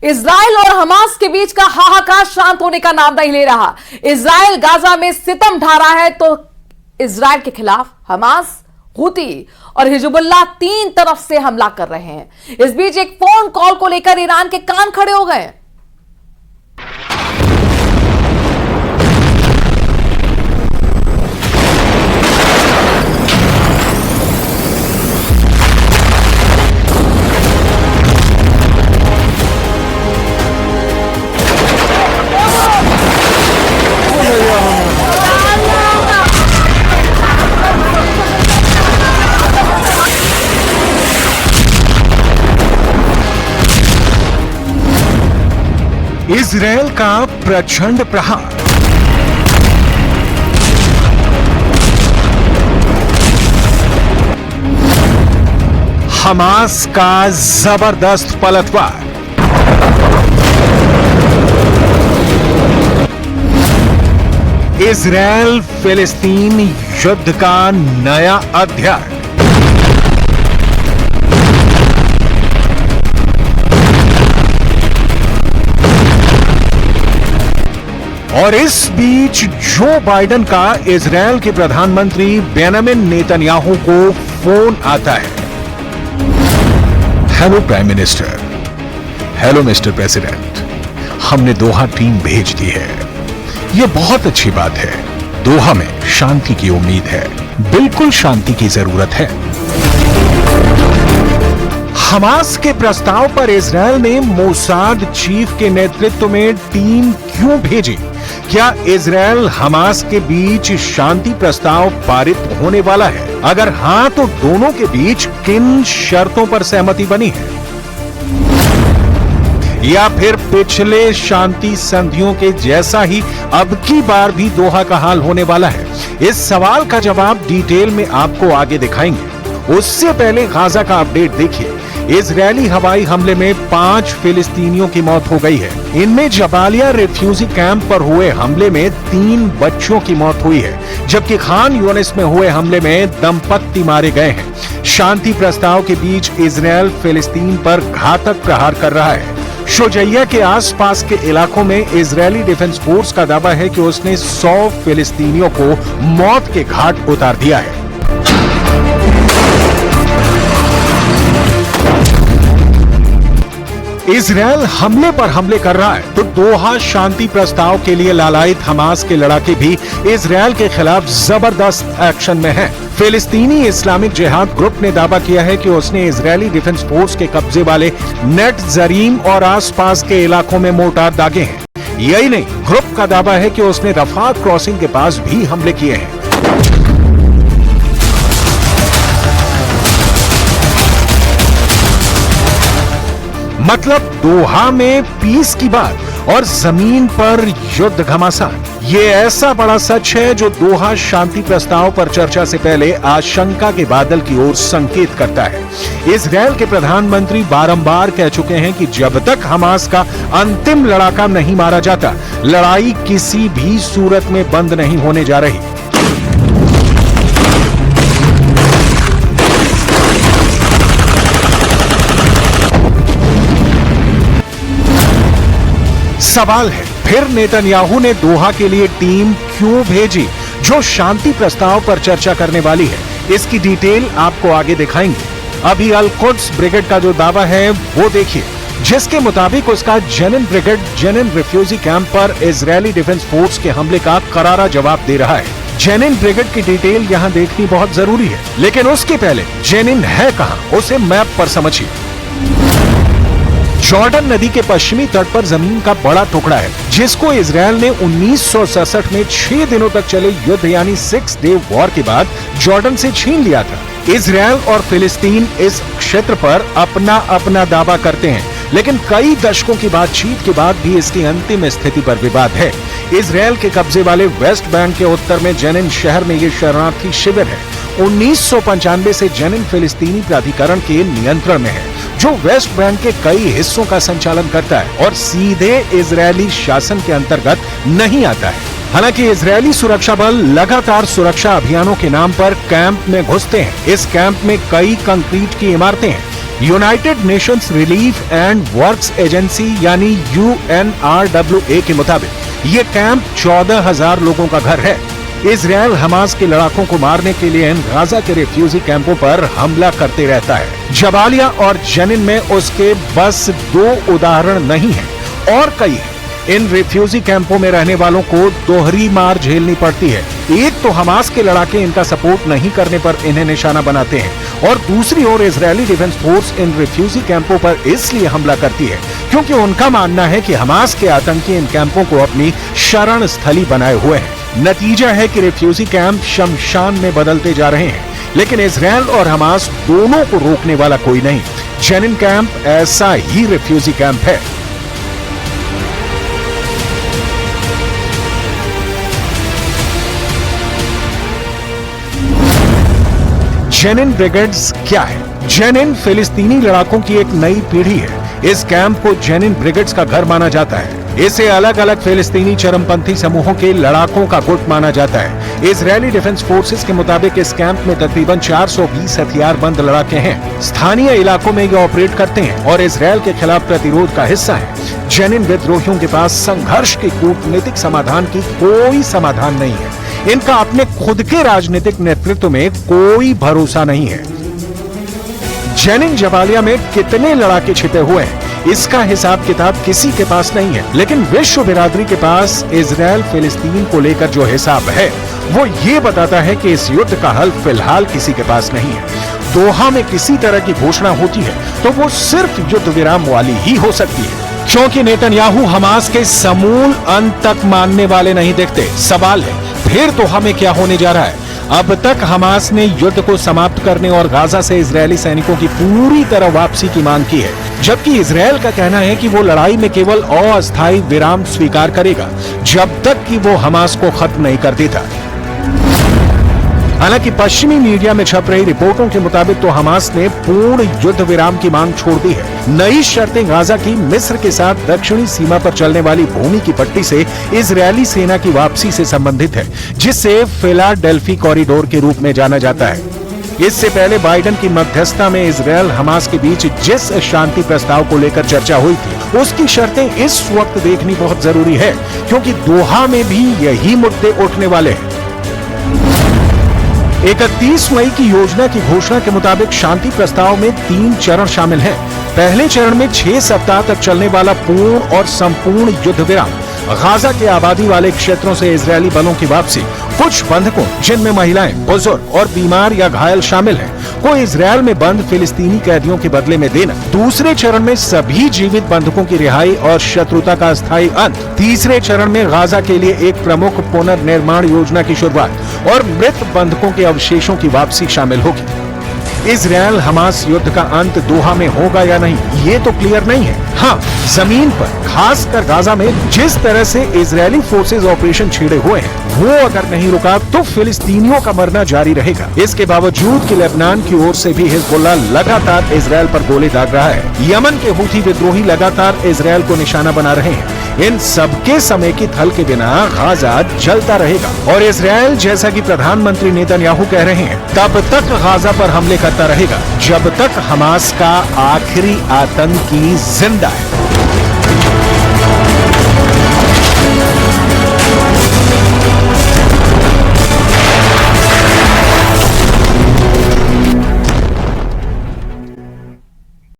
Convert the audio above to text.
Israel और Hamas के बीच का हाहाकार शांत होने का नाम नहीं ले रहा। इजराइल गाजा में सितम ढा रहा है तो इजराइल के खिलाफ हमास, हुती और हिजबुल्लाह तीन तरफ से हमला कर रहे हैं। इस बीच एक फोन कॉल को लेकर ईरान के कान खड़े हो गए। इजरायल का प्रचंड प्रहार। हमास का जबरदस्त पलटवार। इजरायल फिलिस्तीन युद्ध का नया अध्याय। और इस बीच जो बाइडेन का इजरायल के प्रधानमंत्री बेंजामिन नेतन्याहू को फोन आता है। Hello prime minister, hello mister president, हमने दोहा टीम भेज दी है। यह बहुत अच्छी बात है। दोहा में शांति की उम्मीद है, बिल्कुल शांति की जरूरत है। हमास के प्रस्ताव पर इजरायल ने मोसाद चीफ के नेतृत्व में टीम क्यों भेजी? क्या इजरायल हमास के बीच शांति प्रस्ताव पारित होने वाला है? अगर हां तो दोनों के बीच किन शर्तों पर सहमति बनी है? या फिर पिछले शांति संधियों के जैसा ही अब की बार भी दोहा का हाल होने वाला है? इस सवाल का जवाब डिटेल में आपको आगे दिखाएंगे। उससे पहले गाजा का अपडेट देखिए। इजरायली हवाई हमले में 5 फिलिस्तीनियों की मौत हो गई है। इनमें जबालिया रिफ्यूजी कैंप पर हुए हमले में 3 बच्चों की मौत हुई है, जबकि खान यूनिस में हुए हमले में दंपत्ति मारे गए हैं। शांति प्रस्ताव के बीच इजरायल फिलिस्तीन पर घातक प्रहार कर रहा है। शुजैया के आसपास के इलाकों में इजरायली डिफेंस फोर्स का दावा है कि उसने 100 फिलिस्तीनियों को मौत के घाट उतार दिया है। इजरायल हमले पर हमले कर रहा है तो दोहा शांति प्रस्ताव के लिए लालायित हमास के लड़ाके भी इजरायल के खिलाफ जबरदस्त एक्शन में हैं। फिलिस्तीनी इस्लामिक जिहाद ग्रुप ने दावा किया है कि उसने इजरायली डिफेंस फोर्स के कब्जे वाले नेट जरीम और आसपास के इलाकों में मोर्टार दागे हैं। यही नहीं, ग्रुप का दावा है कि उसने रफा क्रॉसिंग के पास भी हमले किए हैं। मतलब दोहा में पीस की बात और जमीन पर युद्ध घमासान। ये ऐसा बड़ा सच है जो दोहा शांति प्रस्ताव पर चर्चा से पहले आशंका के बादल की ओर संकेत करता है। इजरायल के प्रधानमंत्री बारंबार कह चुके हैं कि जब तक हमास का अंतिम लड़ाका नहीं मारा जाता, लड़ाई किसी भी सूरत में बंद नहीं होने जा रही। सवाल है, फिर नेतन्याहू ने दोहा के लिए टीम क्यों भेजी जो शांति प्रस्ताव पर चर्चा करने वाली है? इसकी डिटेल आपको आगे दिखाएंगे। अभी अल-कुद्स ब्रिगेड का जो दावा है वो देखिए, जिसके मुताबिक उसका Jenin brigade Jenin refugee camp पर इजरायली डिफेंस फोर्स के हमले का करारा जवाब दे रहा है। जेनिन ब्रिगेड की डिटेल यहाँ देखनी बहुत जरूरी है, लेकिन उसके पहले जेनिन है कहाँ, उसे मैप पर समझिए। जॉर्डन नदी के पश्चिमी तट पर जमीन का बड़ा टुकड़ा है, जिसको इजरायल ने 1967 में 6 दिनों तक चले युद्ध यानी 6 डे वॉर के बाद जॉर्डन से छीन लिया था। इजरायल और फिलिस्तीन इस क्षेत्र पर अपना अपना दावा करते हैं, लेकिन कई दशकों की बातचीत के बाद भी इसकी अंतिम स्थिति पर विवाद है। इजरायल के कब्जे वाले वेस्ट बैंक के उत्तर में जेनिन शहर में ये शरणार्थी शिविर है। 1995 से जेनिन फिलिस्तीनी प्राधिकरण के नियंत्रण में है, जो वेस्ट बैंक के कई हिस्सों का संचालन करता है और सीधे इजरायली शासन के अंतर्गत नहीं आता है। हालांकि इजरायली सुरक्षा बल लगातार सुरक्षा अभियानों के नाम पर कैंप में घुसते हैं। इस कैंप में कई कंक्रीट की इमारतें हैं, United Nations relief and works agency यानी UNRWA के मुताबिक ये कैंप 14,000 लोगों का घर है। इजरायल हमास के लड़ाकों को मारने के लिए इन गाजा के रिफ्यूजी कैंपों पर हमला करते रहता है। जबालिया और जेनिन में उसके बस 2 उदाहरण नहीं हैं और कई हैं। इन रिफ्यूजी कैंपों में रहने वालों को दोहरी मार झेलनी पड़ती है। एक तो हमास के लड़ाके इनका सपोर्ट नहीं करने पर इन्हें निशाना बनाते हैं और दूसरी ओर इजरायली डिफेंस फोर्स इन रिफ्यूजी कैंपों पर इसलिए हमला करती है क्योंकि उनका मानना है कि हमास के आतंकी इन कैंपों को अपनी शरण स्थली बनाए हुए हैं। नतीजा है कि रिफ्यूजी कैंप शमशान में बदलते जा रहे हैं, लेकिन इजरायल और हमास दोनों को रोकने वाला कोई नहीं। जेनिन कैंप ऐसा ही रिफ्यूजी कैंप है। जेनिन ब्रिगेड्स क्या है? जेनिन फिलिस्तीनी लड़ाकों की एक नई पीढ़ी है। इस कैंप को जेनिन ब्रिगेड्स का घर माना जाता है। इसे अलग अलग फिलिस्तीनी चरमपंथी समूहों के लड़ाकों का गुट माना जाता है। इजरायली डिफेंस फोर्सेस के मुताबिक इस कैंप में तकरीबन 420 हथियारबंद लड़ाके हैं। स्थानीय इलाकों में ये ऑपरेट करते हैं और इजरायल के खिलाफ प्रतिरोध का हिस्सा है। जेनिन विद्रोहियों के पास संघर्ष के कूटनीतिक समाधान की कोई समाधान नहीं है। इनका अपने खुद के राजनीतिक नेतृत्व में कोई भरोसा नहीं है। जेनिन जबालिया में कितने लड़ाके छिपे हुए हैं इसका हिसाब किताब किसी के पास नहीं है, लेकिन विश्व बिरादरी के पास इजरायल फिलिस्तीन को लेकर जो हिसाब है वो ये बताता है कि इस युद्ध का हल फिलहाल किसी के पास नहीं है। दोहा में किसी तरह की घोषणा होती है तो वो सिर्फ युद्ध विराम वाली ही हो सकती है, क्योंकि नेतन्याहू हमास के समूल अंत तक मानने वाले नहीं दिखते। सवाल है फिर तो हमें क्या होने जा रहा है? अब तक हमास ने युद्ध को समाप्त करने और गाजा से इजरायली सैनिकों की पूरी तरह वापसी की मांग की है, जबकि इजरायल का कहना है कि वो लड़ाई में केवल अस्थायी विराम स्वीकार करेगा जब तक कि वो हमास को खत्म नहीं कर देता। हालांकि पश्चिमी मीडिया में छप रही रिपोर्टों के मुताबिक तो हमास ने पूर्ण युद्ध विराम की मांग छोड़ दी है। नई शर्तें गाजा की मिस्र के साथ दक्षिणी सीमा पर चलने वाली भूमि की पट्टी से इजरायली सेना की वापसी से संबंधित है, जिसे फिलाडेल्फी कॉरिडोर के रूप में जाना जाता है। इससे पहले बाइडेन की मध्यस्थता में इजरायल हमास के बीच जिस शांति प्रस्ताव को लेकर चर्चा हुई थी उसकी शर्तें इस वक्त देखनी बहुत जरूरी है, क्योंकि दोहा में भी यही मुद्दे उठने वाले हैं। 31 मई की योजना की घोषणा के मुताबिक शांति प्रस्ताव में 3 चरण शामिल हैं। पहले चरण में 6 सप्ताह तक चलने वाला पूर्ण और संपूर्ण युद्ध विराम, गाजा के आबादी वाले क्षेत्रों से इजरायली बलों की वापसी, कुछ बंधकों जिनमें महिलाएं, बुजुर्ग और बीमार या घायल शामिल हैं, को इजरायल में बंद फिलिस्तीनी कैदियों के बदले में देना। दूसरे चरण में सभी जीवित बंधकों की रिहाई और शत्रुता का अस्थायी अंत। तीसरे चरण में गाजा के लिए एक प्रमुख पुनर्निर्माण योजना की शुरुआत और मृत बंधकों के अवशेषों की वापसी शामिल होगी। इजरायल हमास युद्ध का अंत दोहा में होगा या नहीं ये तो क्लियर नहीं है। हाँ, जमीन पर खासकर गाजा में जिस तरह से इजरायली फोर्सेज ऑपरेशन छेड़े हुए हैं वो अगर नहीं रुका तो फिलिस्तीनियों का मरना जारी रहेगा। इसके बावजूद कि लेबनान की ओर से भी हिजबुल्लाह लगातार इजरायल पर गोले दाग रहा है, यमन के हूथी विद्रोही लगातार इजरायल को निशाना बना रहे हैं। इन सबके समेकित हल के बिना गाजा जलता रहेगा और इजरायल, जैसा कि प्रधानमंत्री नेतन्याहू कह रहे हैं, तब तक गाजा पर हमले करता रहेगा जब तक हमास का आखिरी आतंकी जिंदा है।